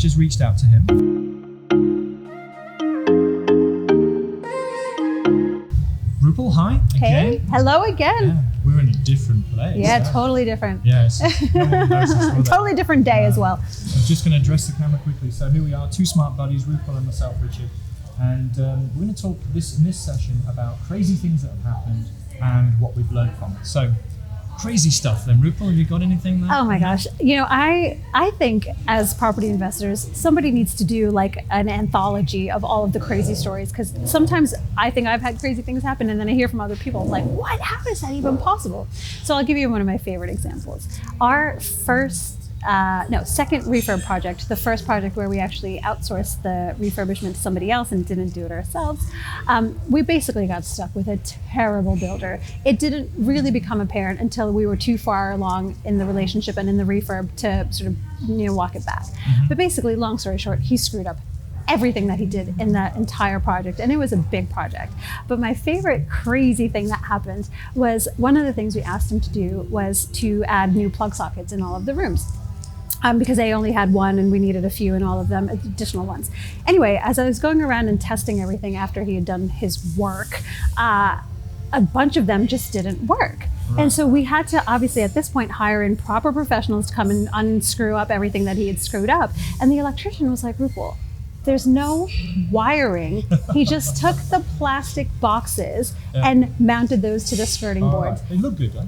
just reached out to him. Rupal, hi again. Hey, hello again. Yeah, we're in a different place. Yeah, totally different. Yes. No one knows us, will they? Totally different day as well. I'm just going to address the camera quickly. So here we are, two smart buddies, Rupal and myself, Richard. And we're going to talk in this session about crazy things that have happened and what we've learned from it. So crazy stuff then. Rupal, have you got anything there? Oh my gosh. You know, I think as property investors, somebody needs to do like an anthology of all of the crazy stories, because sometimes I think I've had crazy things happen and then I hear from other people like, what? How is that even possible? So I'll give you one of my favorite examples. Our second refurb project, the first project where we actually outsourced the refurbishment to somebody else and didn't do it ourselves, we basically got stuck with a terrible builder. It didn't really become apparent until we were too far along in the relationship and in the refurb to sort of, walk it back. Mm-hmm. But basically, long story short, he screwed up everything that he did in that entire project, and it was a big project. But my favorite crazy thing that happened was one of the things we asked him to do was to add new plug sockets in all of the rooms. Because they only had one and we needed a few in all of them, additional ones. Anyway, as I was going around and testing everything after he had done his work, a bunch of them just didn't work. Right. And so we had to obviously at this point hire in proper professionals to come and unscrew up everything that he had screwed up. And the electrician was like, Rupal, there's no wiring. He just took the plastic boxes and mounted those to the skirting boards. They look good, huh?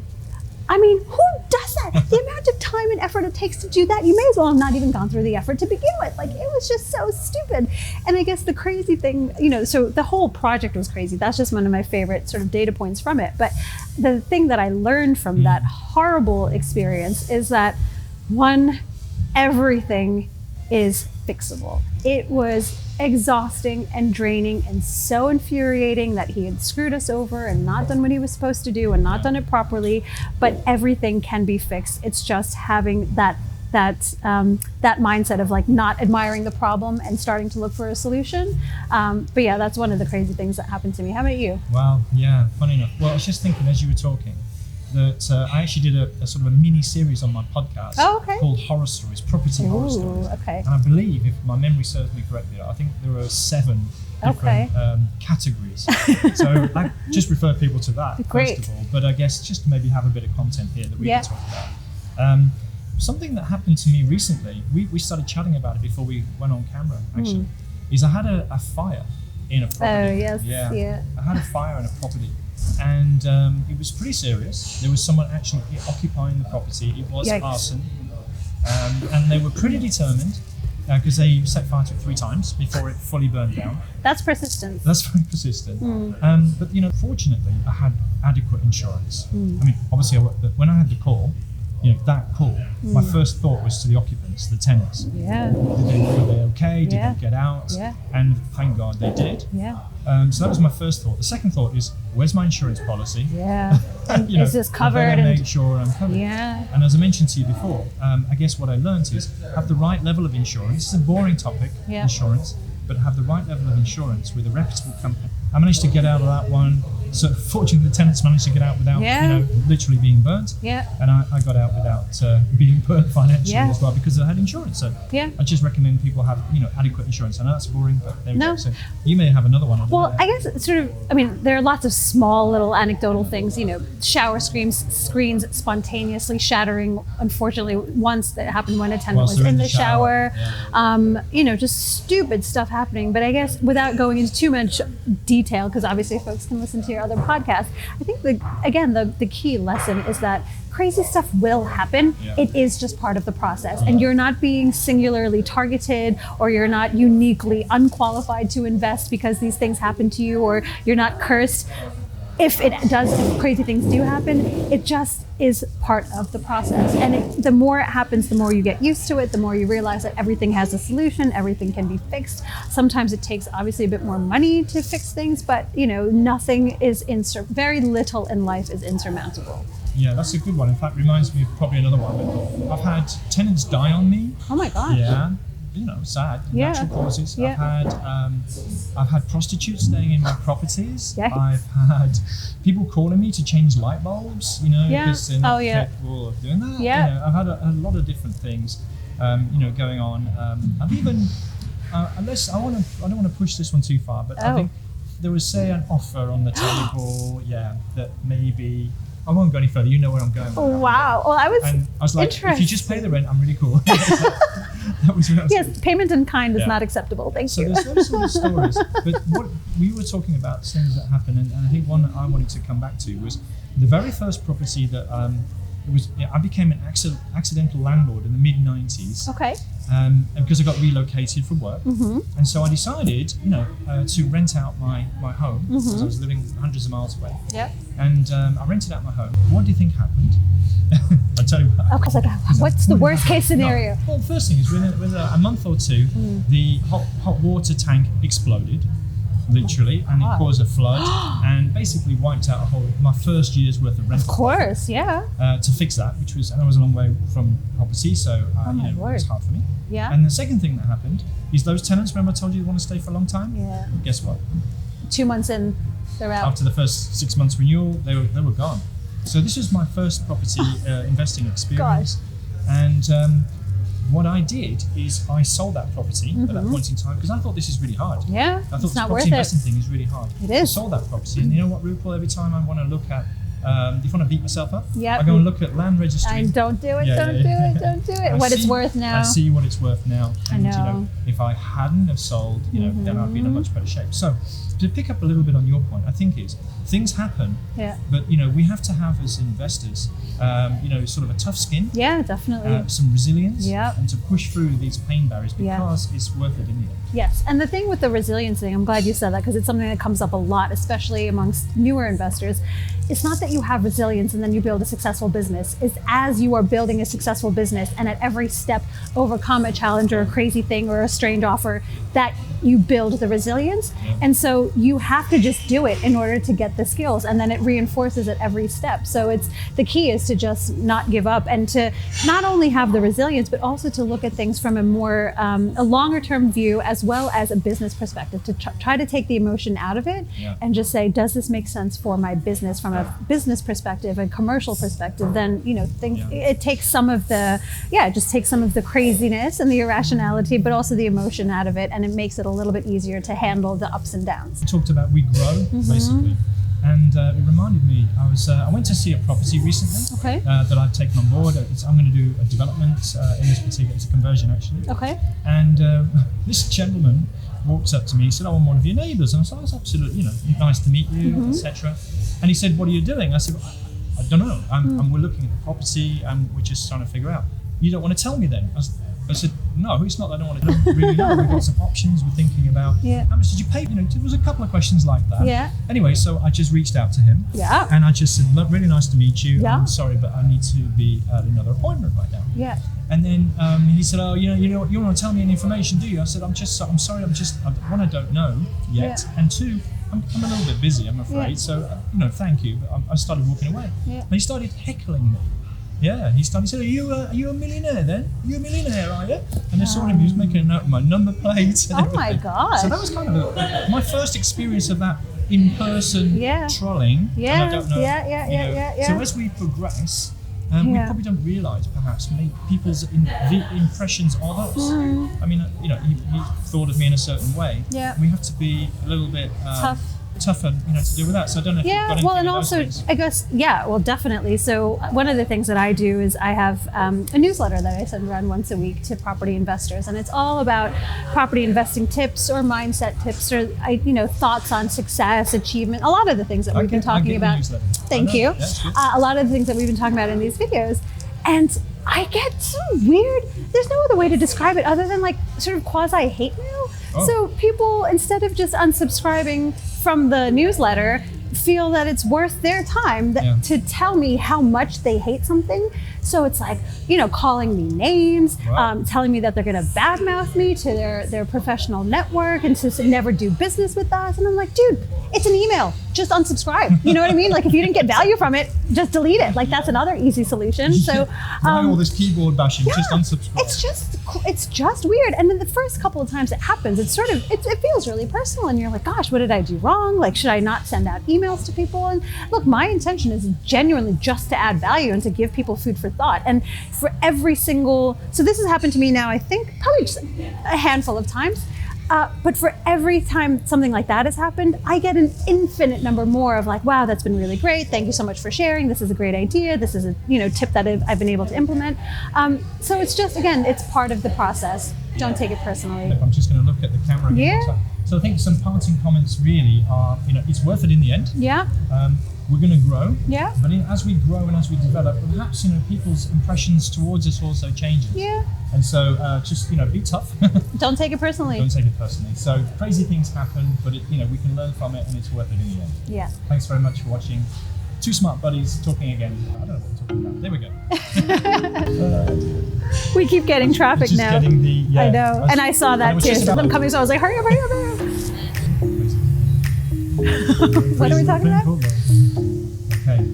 I mean, who does that? The amount of time and effort it takes to do that, you may as well have not even gone through the effort to begin with. Like, it was just so stupid. And I guess the crazy thing, so the whole project was crazy. That's just one of my favorite sort of data points from it. But the thing that I learned from that horrible experience is that, one, everything is fixable. It was exhausting and draining and so infuriating that he had screwed us over and not done what he was supposed to do and not done it properly, but everything can be fixed. It's just having that mindset of like not admiring the problem and starting to look for a solution. But yeah, that's one of the crazy things that happened to me. How about you? Wow, yeah, funny enough. Well, I was just thinking as you were talking that I actually did a sort of a mini series on my podcast called Horror Stories, Property Horror Stories. Okay. And I believe, if my memory serves me correctly, I think there are 7 different categories. So I just refer people to that, first of all. But I guess just to maybe have a bit of content here that we can talk about. Something that happened to me recently, we started chatting about it before we went on camera, actually, is I had a fire in a property. Oh, yes. Yeah. I had a fire in a property. And it was pretty serious. There was someone actually occupying the property. It was arson. And they were pretty determined because they set fire to it 3 times before it fully burned down. That's persistence. That's very persistent. But fortunately, I had adequate insurance. I mean, obviously, when I had the call, that call, my first thought was to the occupants, the tenants. Yeah. Were they okay? Did they get out? Yeah. And thank God they did. Yeah. So that was my first thought. The second thought is, where's my insurance policy? Yeah. Is this covered? I better make sure I'm covered. Yeah. And as I mentioned to you before, I guess what I learned is have the right level of insurance. It's a boring topic, insurance, but have the right level of insurance with a reputable company. I managed to get out of that one. So fortunately, the tenants managed to get out without, literally being burnt. Yeah. And I got out without being burnt financially as well because I had insurance. So I just recommend people have, adequate insurance. I know that's boring, but there we go. So you may have another one. Well, I guess there are lots of small little anecdotal things. Shower screens spontaneously shattering. Unfortunately, once that happened when a tenant was in the shower. Yeah. Just stupid stuff happening. But I guess without going into too much detail, because obviously folks can listen to your other podcasts, I think the key lesson is that crazy stuff will happen. Yeah. It is just part of the process, and you're not being singularly targeted, or you're not uniquely unqualified to invest because these things happen to you, or you're not cursed. If crazy things do happen, it just is part of the process. And the more it happens, the more you get used to it, the more you realize that everything has a solution, everything can be fixed. Sometimes it takes obviously a bit more money to fix things, but nothing is very little in life is insurmountable. Yeah, that's a good one. In fact, reminds me of probably another one. I've had tenants die on me. Oh my gosh. Yeah. Sad, natural causes. Yeah. I've had prostitutes staying in my properties. Yikes. I've had people calling me to change light bulbs, because they're not capable of doing that. Yeah. I've had a lot of different things. going on. I've even, unless I don't want to push this one too far, but I think there was, say, an offer on the table, that maybe, I won't go any further. You know where I'm going. Wow. Well, I was like, if you just pay the rent, I'm really cool. That was yes, payment in kind is not acceptable. Thank you. So there's those sort of stories. But what we were talking about, things that happen, and I think one that I wanted to come back to was the very first property that I became an accidental landlord in the mid-90s. Okay. Because I got relocated for work. And so I decided, to rent out my home, because I was living hundreds of miles away. Yep. And I rented out my home. What do you think happened? I'll tell you what. I was like, what's the worst case scenario? No. Well, the first thing is within a month or two, the hot water tank exploded, literally, and it caused a flood and basically wiped out my first year's worth of rent. Of course, yeah. To fix that, I was a long way from property, so it was hard for me. Yeah. And the second thing that happened is those tenants, remember I told you they want to stay for a long time? Yeah. Guess what? 2 months in, they're out. After the first 6 months renewal, they were gone. So this was my first property investing experience. Gosh. And what I did is I sold that property at that point in time because I thought this is really hard. Yeah, I thought this property investing thing is really hard. It is. I sold that property, and you know what, Rupal? Every time I want to look at, if I want to beat myself up, yep. I go and look at land registry. And don't do it, don't do it. What it's worth now. I see what it's worth now. And, I know. If I hadn't have sold, then I'd be in a much better shape. So to pick up a little bit on your point, I think is things happen, but we have to have as investors, sort of a tough skin. Yeah, definitely. Some resilience, yep. and to push through these pain barriers because it's worth it in the end. Yes, and the thing with the resilience thing, I'm glad you said that because it's something that comes up a lot, especially amongst newer investors. It's not that you have resilience and then you build a successful business. It's as you are building a successful business and at every step overcome a challenge or a crazy thing or a strange offer that you build the resilience. Yeah. And so you have to just do it in order to get the skills, and then it reinforces at every step. So it's the key is to just not give up and to not only have the resilience, but also to look at things from a more a longer term view as well as a business perspective, to try to take the emotion out of it and just say, does this make sense for my business from a business perspective and commercial perspective? Then it takes some of the just takes some of the craziness and the irrationality, but also the emotion out of it, and it makes it a little bit easier to handle the ups and downs. We talked about we grow basically, and it reminded me. I went to see a property recently that I've taken on board. I'm going to do a development in this particular. It's a conversion actually. Okay. And this gentleman walked up to me. He said, "Oh, I'm one of your neighbours." And I said, "Oh, it's absolutely, nice to meet you, etc." And he said, "What are you doing?" I said, "I don't know. We're looking at the property and we're just trying to figure out." "You don't want to tell me then?" I said, "No, it's not that I don't want to really know. We've got some options. We're thinking about how much did you pay?" There was a couple of questions like that. Yeah. Anyway, so I just reached out to him. Yeah. And I just said, "Look, really nice to meet you. Yeah. I'm sorry, but I need to be at another appointment right now." Yeah. And then he said, "Oh, you want to tell me any information, do you?" I said, I'm sorry. One, I don't know yet, and two, I'm a little bit busy, I'm afraid. Yeah. So, thank you. But I started walking away. Yeah. And he started heckling me. Yeah, he said, "Are you a millionaire then? Are you a millionaire, are you?" And I saw him, he was making a note of my number plate. And Oh my gosh. So that was kind of my first experience of that in-person trolling. Yeah. And I don't know, Yeah. So as we progress, we probably don't realise perhaps people's impressions of us. I mean, he thought of me in a certain way. Yeah. We have to be a little bit tougher, to deal with that. So I don't know if you've got anything and in those also, things. I guess, definitely. So one of the things that I do is I have a newsletter that I send around once a week to property investors, and it's all about property investing tips or mindset tips or thoughts on success, achievement, a lot of the things that we've been talking about. Thank you. Yeah, a lot of the things that we've been talking about in these videos, and I get some weird. There's no other way to describe it other than like sort of quasi hate mail. Oh. So people, instead of just unsubscribing from the newsletter, feel that it's worth their time to tell me how much they hate something. So it's like, calling me names, telling me that they're going to badmouth me to their professional network and to never do business with us. And I'm like, dude, it's an email. Just unsubscribe. You know what I mean? Like if you didn't get value from it, just delete it. Like that's another easy solution. So why all this keyboard bashing? Just unsubscribe. It's just it's just weird. And then the first couple of times it happens, it's sort of, it feels really personal. And you're like, gosh, what did I do wrong? Like, should I not send out emails to people? And look, my intention is genuinely just to add value and to give people food for thought. And for every single, so this has happened to me now, I think probably just a handful of times. But for every time something like that has happened, I get an infinite number more of like, wow, that's been really great. Thank you so much for sharing. This is a great idea. This is a tip that I've been able to implement. So it's just, again, it's part of the process. Don't take it personally. Look, I'm just going to look at the camera. Yeah. So I think some parting comments really are, it's worth it in the end. Yeah. We're going to grow. Yeah. But as we grow and as we develop, perhaps, people's impressions towards us also changes. Yeah. And so just, be tough. Don't take it personally. Don't take it personally. So crazy things happen, but we can learn from it and it's worth it in the end. Yeah. Thanks very much for watching. Two smart buddies talking again. I don't know what we're talking about. There we go. We keep getting traffic just now. Getting the, I know. And I saw that too. So I'm coming, so I was like, hurry up, hurry up, hurry up. What are we talking about? Okay.